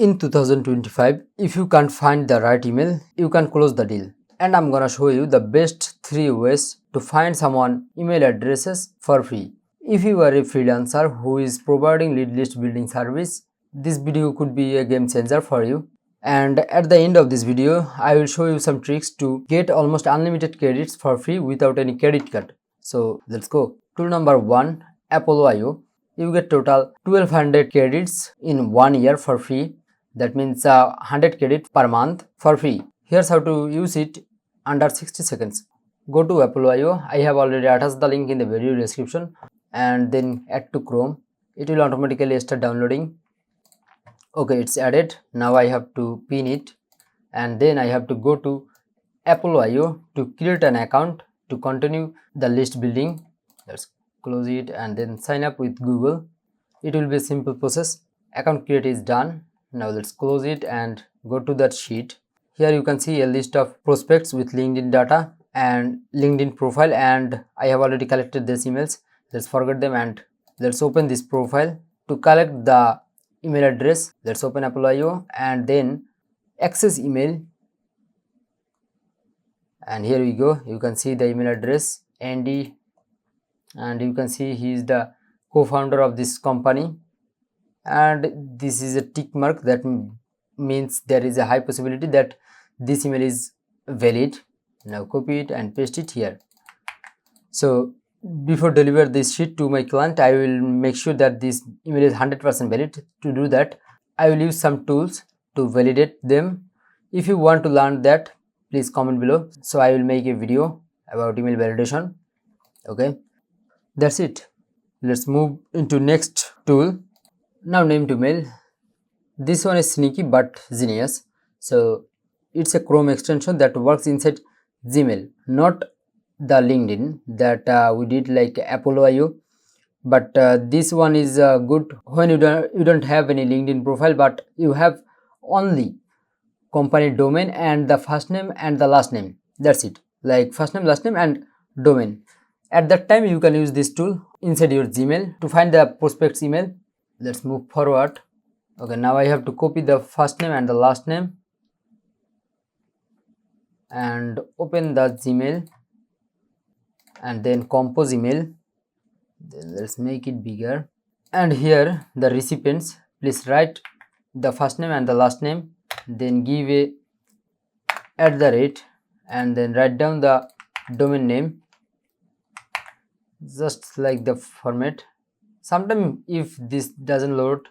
In 2025, if you can't find the right email, you can close the deal. And I'm gonna show you the best 3 ways to find someone email addresses for free. If you are a freelancer who is providing lead list building service, this video could be a game changer for you. And at the end of this video, I will show you some tricks to get almost unlimited credits for free without any credit card. So let's go. Tool number 1, Apollo.io. You get total 1200 credits in 1 year for free. That means 100 credit per month for free. Here's how to use it under 60 seconds. Go to Apollo.io. I have already attached the link in the video description, and then add to Chrome. It will automatically start downloading. Okay, it's added. Now I have to pin it, and then I have to go to Apollo.io to create an account to continue the list building. Let's close it and then sign up with Google. It will be a simple process. Account create is done. Now let's close it and go to that sheet. Here you can see a list of prospects with LinkedIn data and LinkedIn profile, and I have already collected these emails. Let's forget them and let's open this profile to collect the email address. Let's open Apollo.io and then access email, and here we go. You can see the email address Andy, and you can see he is the co-founder of this company, and this is a tick mark. That means there is a high possibility that this email is valid. Now copy it and paste it here. So before deliver this sheet to my client, I will make sure that this email is 100% valid. To do that, I will use some tools to validate them. If you want to learn that, please comment below. So I will make a video about email validation. Okay, that's it. Let's move into next tool. Now Name2mail. This one is sneaky but genius. So it's a Chrome extension that works inside Gmail, not the LinkedIn that we did like Apollo.io, but this one is good when you don't have any LinkedIn profile, but you have only company domain and the first name and the last name. That's it, like first name, last name and domain. At that time you can use this tool inside your Gmail to find the prospect's email. Let's move forward. Okay, now I have to copy the first name and the last name and open the Gmail and then compose email. Then let's make it bigger, and here the recipients, please write the first name and the last name, then give a @ and then write down the domain name just like the format. Sometimes if this doesn't load,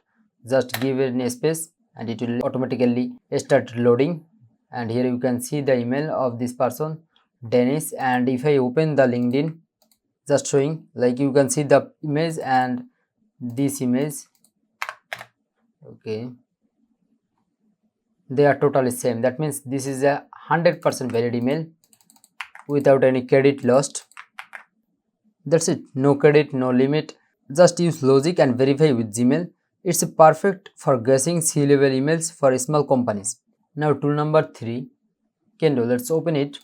just give it a space and it will automatically start loading. And here you can see the email of this person, Dennis, and if I open the LinkedIn, just showing, like you can see the image and this image. Okay, they are totally same. That means this is a 100% valid email without any credit lost. That's it. No credit, no limit. Just use logic and verify with Gmail. It's perfect for guessing C-level emails for small companies. Now tool number 3, Kendo. Let's open it.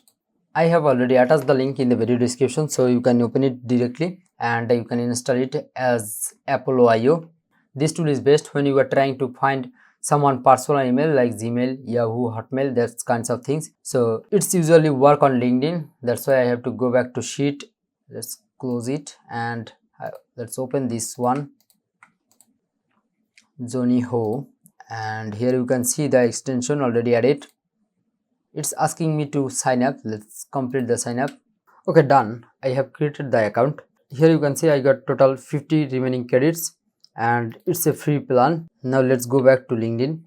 I have already attached the link in the video description, so you can open it directly and you can install it as Apollo.io. This tool is best when you are trying to find someone personal email like Gmail, Yahoo, Hotmail, that kinds of things. So it's usually work on LinkedIn. That's why I have to go back to sheet. Let's close it and let's open this one, Johnny Ho, and here you can see the extension already added. It's asking me to sign up. Let's complete the sign up. Okay, done. I have created the account. Here you can see I got total 50 remaining credits and it's a free plan. Now let's go back to LinkedIn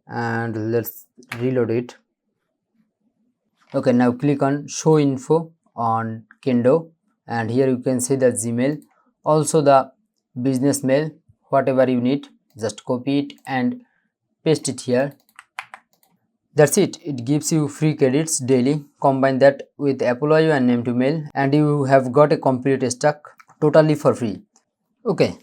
and let's reload it. Okay, now click on show info on Kendo, and here you can see the Gmail, also the business mail, whatever you need, just copy it and paste it here. That's it. It gives you free credits daily. Combine that with Apollo.io and Name2mail and you have got a complete stack totally for free. Okay,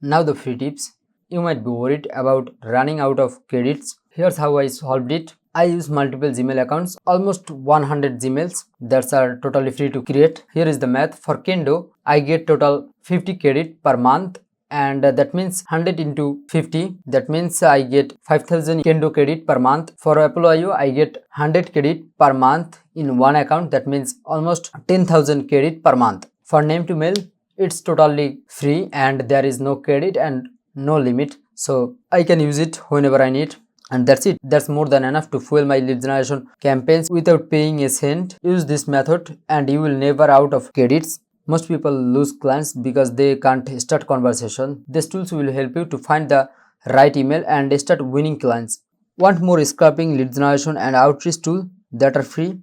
now the free tips. You might be worried about running out of credits. Here's how I solved it. I use multiple Gmail accounts, almost 100 Gmails that are totally free to create. Here is the math. For Kendo, I get total 50 credit per month and that means 100 into 50, that means I get 5000 Kendo credit per month. For Apple IO, I get 100 credit per month in one account, that means almost 10,000 credit per month. For Name2mail, it's totally free and there is no credit and no limit, so I can use it whenever I need. And that's it. That's more than enough to fuel my lead generation campaigns without paying a cent. Use this method and you will never out of credits. Most people lose clients because they can't start conversation. These tools will help you to find the right email and start winning clients. Want more scrapping, lead generation and outreach tool that are free?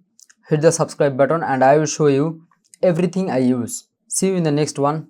Hit the subscribe button and I will show you everything I use. See you in the next one.